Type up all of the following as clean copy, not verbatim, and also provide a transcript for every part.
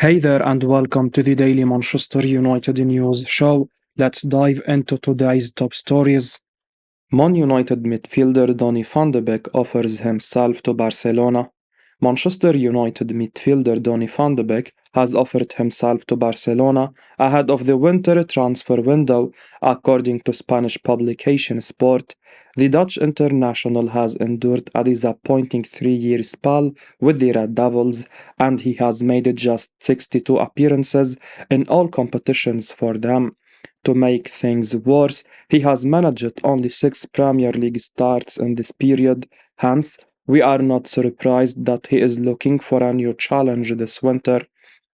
Hey there, and welcome to the Daily Manchester United News Show. Let's dive into today's top stories. Man United midfielder Donny van de Beek offers himself to Barcelona. Manchester United midfielder Donny van de Beek has offered himself to Barcelona ahead of the winter transfer window, according to Spanish publication Sport. The Dutch international has endured a disappointing three-year spell with the Red Devils, and he has made just 62 appearances in all competitions for them. To make things worse, he has managed only 6 Premier League starts in this period, hence, we are not surprised that he is looking for a new challenge this winter.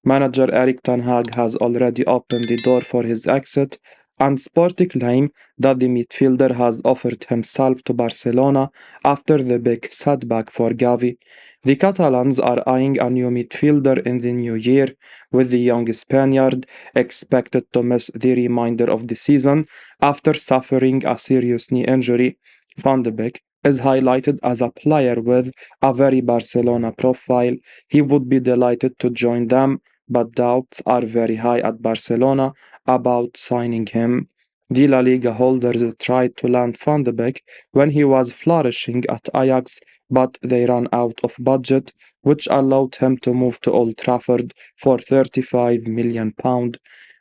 Manager Erik Tanh has already opened the door for his exit, and Sport claim that the midfielder has offered himself to Barcelona after the big setback for Gavi. The Catalans are eyeing a new midfielder in the new year, with the young Spaniard expected to miss the remainder of the season after suffering a serious knee injury. Van de Beek is highlighted as a player with a very Barcelona profile. He would be delighted to join them, but doubts are very high at Barcelona about signing him. The La Liga holders tried to land Van de Beek when he was flourishing at Ajax, but they ran out of budget, which allowed him to move to Old Trafford for £35 million.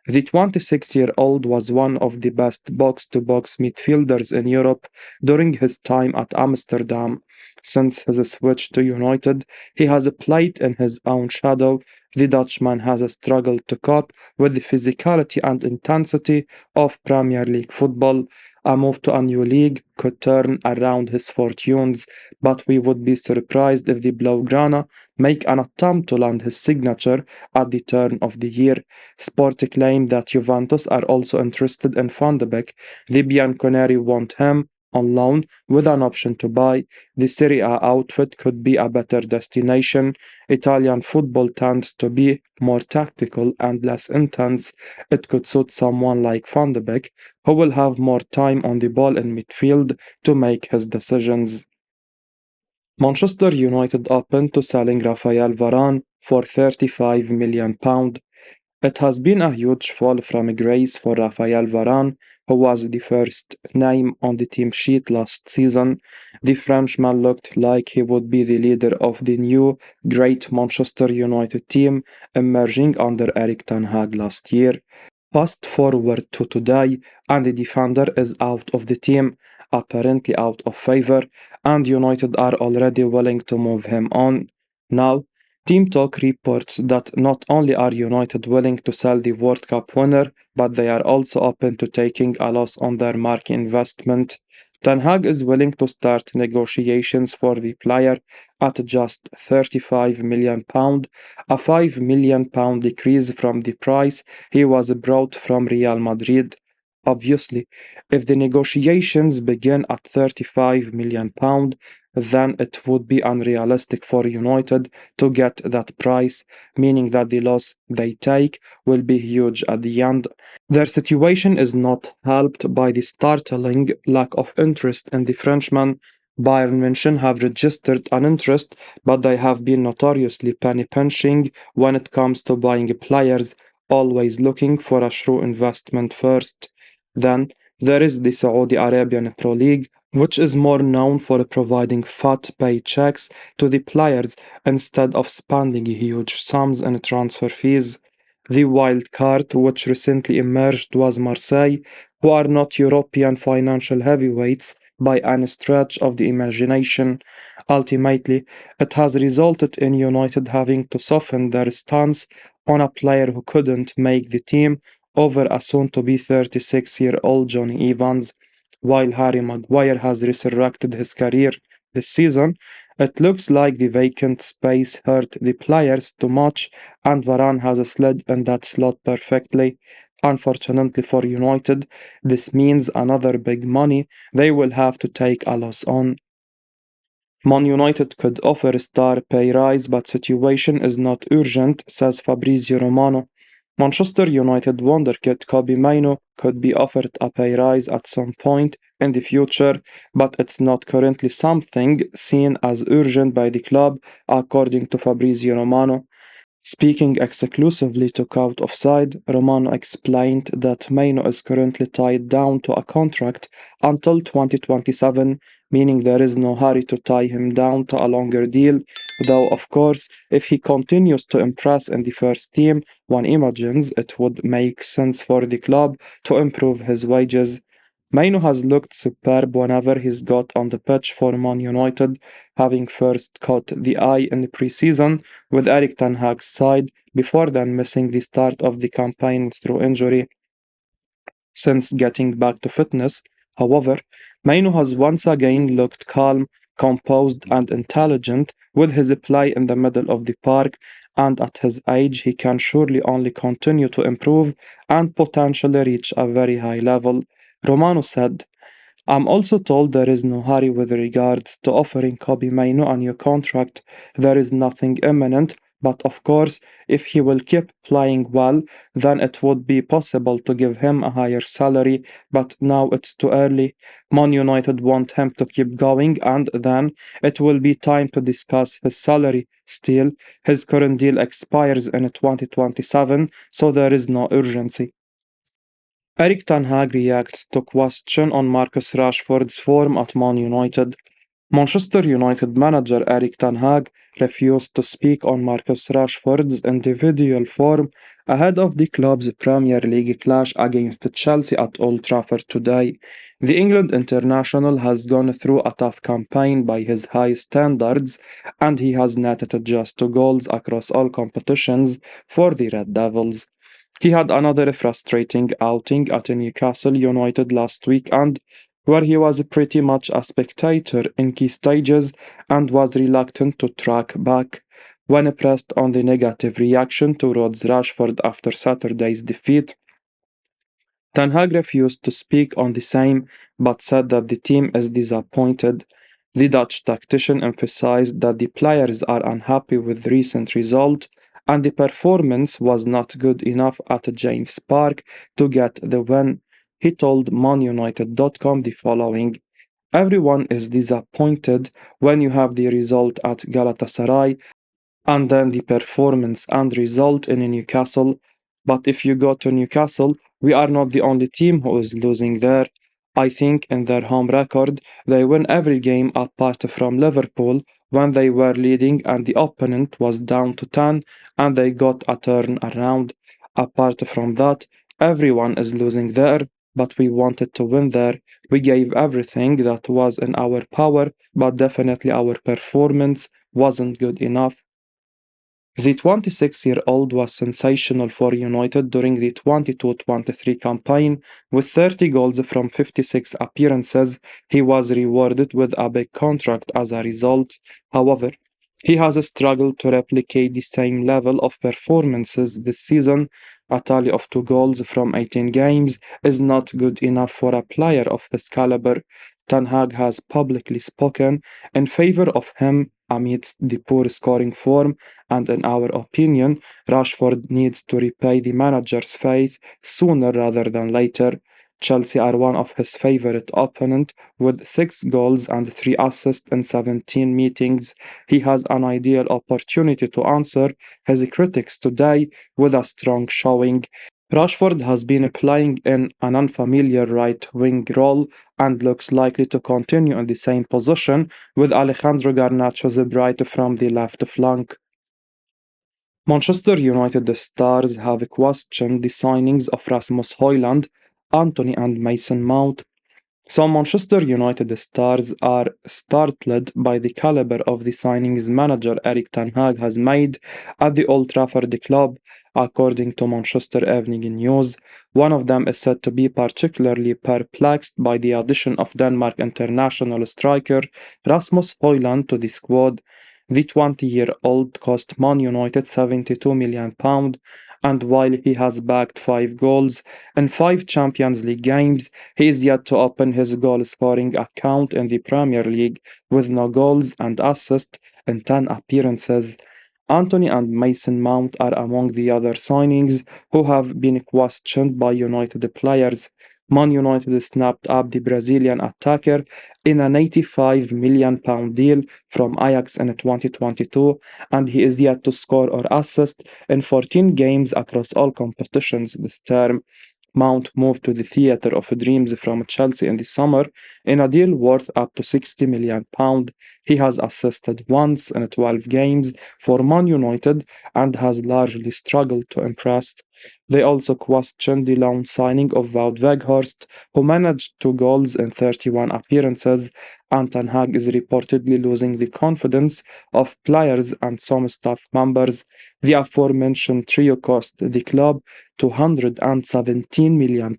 The 26-year-old was one of the best box-to-box midfielders in Europe during his time at Amsterdam. Since his switch to United, he has played in his own shadow. The Dutchman has struggled to cope with the physicality and intensity of Premier League football. A move to a new league could turn around his fortunes, but we would be surprised if the Blaugrana make an attempt to land his signature at the turn of the year. Sport claim that Juventus are also interested in Van de Beek. The Bianconeri want him on loan with an option to buy. The Serie A outfit could be a better destination. Italian football tends to be more tactical and less intense. It could suit someone like Van de Beek, who will have more time on the ball in midfield to make his decisions. Manchester United open to selling Raphael Varane for £35 million. It has been a huge fall from grace for Raphael Varane, who was the first name on the team sheet last season. The Frenchman looked like he would be the leader of the new, great Manchester United team emerging under Erik last year. Fast forward to today, and the defender is out of the team, apparently out of favour, and United are already willing to move him on. Now, Team Talk reports that not only are United willing to sell the World Cup winner, but they are also open to taking a loss on their marquee investment. Tanh is willing to start negotiations for the player at just £35 million, a £5 million decrease from the price he was brought from Real Madrid. Obviously, if the negotiations begin at £35 million, then it would be unrealistic for United to get that price, meaning that the loss they take will be huge at the end. Their situation is not helped by the startling lack of interest in the Frenchman. Bayern München have registered an interest, but they have been notoriously penny-pinching when it comes to buying players, always looking for a shrewd investment first. Then there is the Saudi Arabian Pro League, which is more known for providing fat paychecks to the players instead of spending huge sums in transfer fees. The wild card which recently emerged was Marseille, who are not European financial heavyweights by any stretch of the imagination. Ultimately, it has resulted in United having to soften their stance on a player who couldn't make the team over a soon-to-be 36-year-old Johnny Evans. While Harry Maguire has resurrected his career this season, it looks like the vacant space hurt the players too much, and Varan has slid in that slot perfectly. Unfortunately for United, this means another big money they will have to take a loss on. Man United could offer a star pay rise, but situation is not urgent, says Fabrizio Romano. Manchester United wonderkid Kobbie Mainoo could be offered a pay rise at some point in the future, but it's not currently something seen as urgent by the club, according to Fabrizio Romano. Speaking exclusively to Count Offside, Romano explained that Mainoo is currently tied down to a contract until 2027, meaning there is no hurry to tie him down to a longer deal, though of course, if he continues to impress in the first team, one imagines it would make sense for the club to improve his wages. Mainoo has looked superb whenever he's got on the pitch for Man United, having first caught the eye in the preseason with Erik Ten Hag's side before then missing the start of the campaign through injury. Since getting back to fitness, however, Mainoo has once again looked calm, composed, and intelligent with his play in the middle of the park, and at his age, he can surely only continue to improve and potentially reach a very high level. Romano said, I'm also told there is no hurry with regards to offering Kobbie Mainoo a new contract. There is nothing imminent, but of course, if he will keep playing well, then it would be possible to give him a higher salary, but now it's too early. Man United want him to keep going, and then it will be time to discuss his salary. Still, his current deal expires in 2027, so there is no urgency. Erik Ten Hag reacts to question on Marcus Rashford's form at Man United. Manchester United manager Erik Ten Hag refused to speak on Marcus Rashford's individual form ahead of the club's Premier League clash against Chelsea at Old Trafford today. The England international has gone through a tough campaign by his high standards, and he has netted just 2 goals across all competitions for the Red Devils. He had another frustrating outing at Newcastle United last weekend, where he was pretty much a spectator in key stages and was reluctant to track back. When pressed on the negative reaction towards Rashford after Saturday's defeat, Ten Hag refused to speak on the same, but said that the team is disappointed. The Dutch tactician emphasized that the players are unhappy with the recent result and the performance was not good enough at James Park to get the win. He told ManUnited.com the following: Everyone is disappointed when you have the result at Galatasaray and then the performance and result in Newcastle. But if you go to Newcastle, we are not the only team who is losing there. I think in their home record, they win every game apart from Liverpool when they were leading and the opponent was down to 10 and they got a turn around. Apart from that, everyone is losing there, but we wanted to win there. We gave everything that was in our power, but definitely our performance wasn't good enough. The 26-year-old was sensational for United during the 22-23 campaign with 30 goals from 56 appearances. He was rewarded with a big contract as a result. However, he has struggled to replicate the same level of performances this season. A tally of 2 goals from 18 games is not good enough for a player of his caliber. Ten Hag has publicly spoken in favor of him amidst the poor scoring form, and in our opinion, Rashford needs to repay the manager's faith sooner rather than later. Chelsea are one of his favorite opponents with 6 goals and 3 assists in 17 meetings. He has an ideal opportunity to answer his critics today with a strong showing. Rashford has been playing in an unfamiliar right wing role and looks likely to continue in the same position with Alejandro Garnacho's bright from the left flank. Manchester United stars have questioned the signings of Rasmus Højlund, Antony and Mason Mount. Some Manchester United stars are startled by the caliber of the signings manager Erik Ten Hag has made at the Old Trafford club, according to Manchester Evening News. One of them is said to be particularly perplexed by the addition of Denmark international striker Rasmus Højlund to the squad. The 20-year-old cost Man United £72 million, and while he has bagged 5 goals in 5 Champions League games, he is yet to open his goal-scoring account in the Premier League with no goals and assists in 10 appearances. Antony and Mason Mount are among the other signings who have been questioned by United players. Man United snapped up the Brazilian attacker in an £85 million deal from Ajax in 2022, and he is yet to score or assist in 14 games across all competitions this term. Mount moved to the Theatre of Dreams from Chelsea in the summer in a deal worth up to £60 million. He has assisted once in 12 games for Man United and has largely struggled to impress. They also questioned the loan signing of Wout Weghorst, who managed 2 goals in 31 appearances, and Ten Hag is reportedly losing the confidence of players and some staff members. The aforementioned trio cost the club £217 million,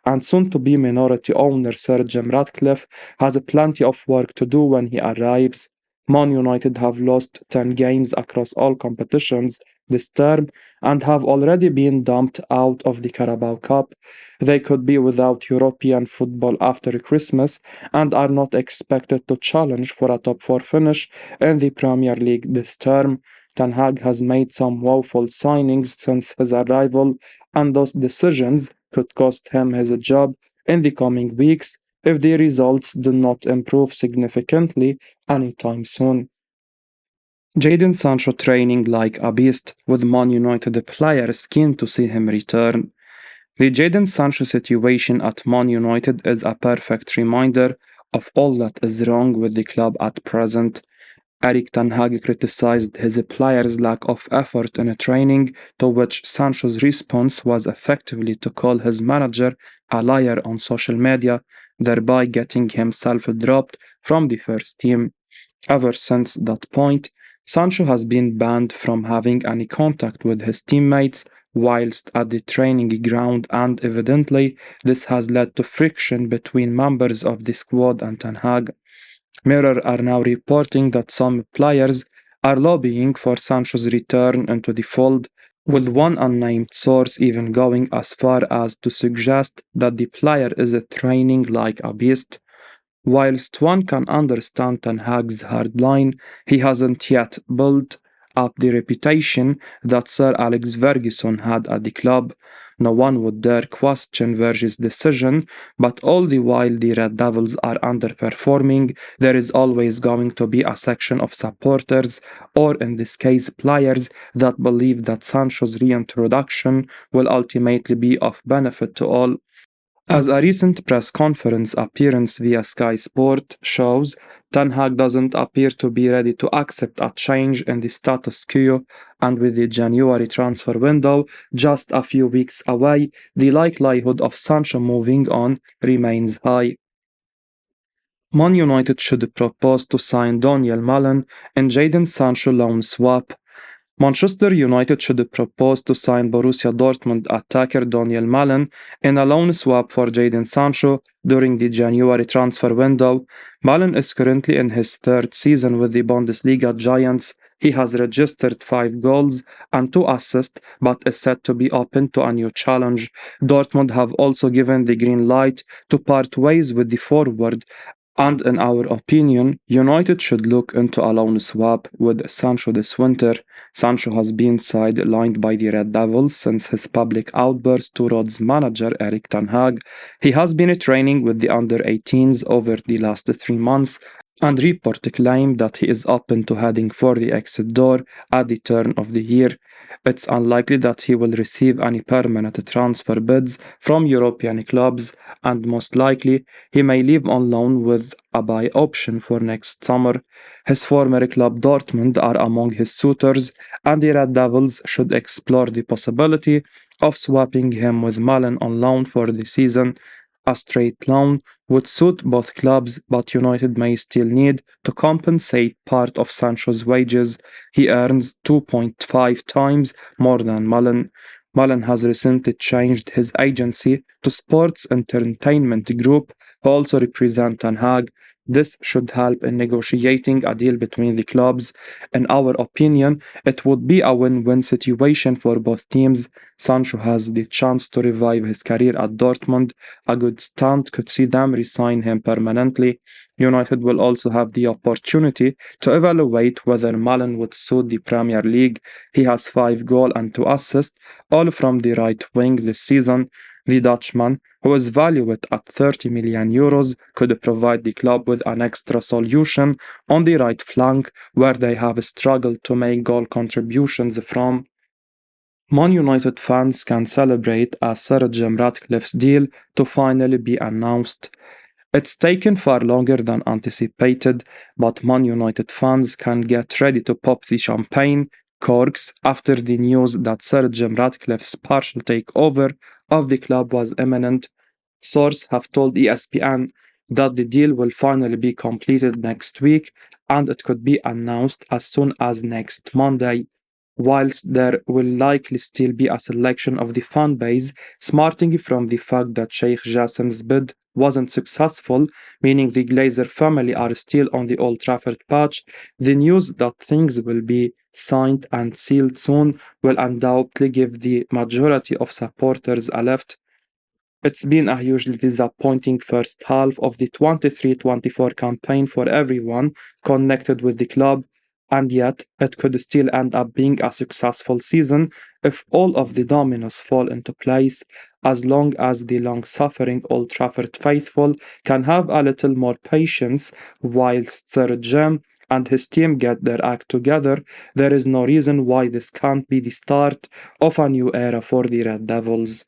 and soon-to-be minority owner Sir Jim Ratcliffe has plenty of work to do when he arrives. Man United have lost 10 games across all competitions this term and have already been dumped out of the Carabao Cup. They could be without European football after Christmas and are not expected to challenge for a top 4 finish in the Premier League this term. Ten Hag has made some woeful signings since his arrival, and those decisions could cost him his job in the coming weeks if the results do not improve significantly anytime soon. Jadon Sancho training like a beast, with Man United players keen to see him return. The Jadon Sancho situation at Man United is a perfect reminder of all that is wrong with the club at present. Erik Tanh criticized his players' lack of effort in training, to which Sancho's response was effectively to call his manager a liar on social media, thereby getting himself dropped from the first team. Ever since that point, Sancho has been banned from having any contact with his teammates whilst at the training ground, and evidently this has led to friction between members of the squad and Ten Hag. Mirror are now reporting that some players are lobbying for Sancho's return into the fold, with one unnamed source even going as far as to suggest that the player is training like a beast. Whilst one can understand Ten Hag's hard line, he hasn't yet built up the reputation that Sir Alex Ferguson had at the club. No one would dare question Verge's decision, but all the while the Red Devils are underperforming, there is always going to be a section of supporters, or in this case players, that believe that Sancho's reintroduction will ultimately be of benefit to all. As a recent press conference appearance via Sky Sport shows, Ten Hag doesn't appear to be ready to accept a change in the status quo, and with the January transfer window just a few weeks away, the likelihood of Sancho moving on remains high. Man United should propose to sign Daniel Malen and Jadon Sancho loan swap. Manchester United should propose to sign Borussia Dortmund attacker Daniel Malen in a loan swap for Jadon Sancho during the January transfer window. Malen is currently in his third season with the Bundesliga Giants. He has registered 5 goals and 2 assists, but is said to be open to a new challenge. Dortmund have also given the green light to part ways with the forward, and in our opinion, United should look into a loan swap with Sancho this winter. Sancho has been sidelined by the Red Devils since his public outburst towards manager Erik Ten Hag. He has been training with the under-18s over the last 3 months, and reports claim that he is open to heading for the exit door at the turn of the year. It's unlikely that he will receive any permanent transfer bids from European clubs, and most likely he may leave on loan with a buy option for next summer. His former club Dortmund are among his suitors, and the Red Devils should explore the possibility of swapping him with Malen on loan for the season. A straight loan would suit both clubs, but United may still need to compensate part of Sancho's wages. He earns 2.5 times more than Malen. Malen has recently changed his agency to Sports Entertainment Group, who also represent Ten Hag. This should help in negotiating a deal between the clubs. In our opinion, it would be a win-win situation for both teams. Sancho has the chance to revive his career at Dortmund. A good stunt could see them re-sign him permanently. United will also have the opportunity to evaluate whether Malen would suit the Premier League. He has 5 goals and 2 assists, all from the right wing this season. The Dutchman, who is valued at 30 million euros, could provide the club with an extra solution on the right flank where they have struggled to make goal contributions from. Man United fans can celebrate as Sir Jim Ratcliffe's deal to finally be announced. It's taken far longer than anticipated, but Man United fans can get ready to pop the champagne corks after the news that Sir Jim Ratcliffe's partial takeover of the club was imminent. Sources have told ESPN that the deal will finally be completed next week and it could be announced as soon as next Monday. Whilst there will likely still be a selection of the fan base smarting from the fact that Sheikh Jassim's bid wasn't successful, meaning the Glazer family are still on the Old Trafford patch, the news that things will be signed and sealed soon will undoubtedly give the majority of supporters a lift. It's been a hugely disappointing first half of the 23-24 campaign for everyone connected with the club, and yet it could still end up being a successful season if all of the dominoes fall into place, as long as the long-suffering Old Trafford faithful can have a little more patience whilst Sir Jim and his team get their act together. There is no reason why this can't be the start of a new era for the Red Devils.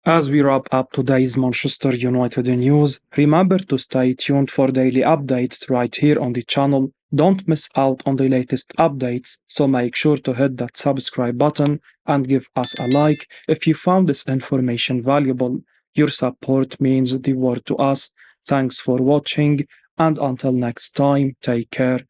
As we wrap up today's Manchester United news, remember to stay tuned for daily updates right here on the channel. Don't miss out on the latest updates, so make sure to hit that subscribe button and give us a like if you found this information valuable. Your support means the world to us. Thanks for watching, and until next time, take care.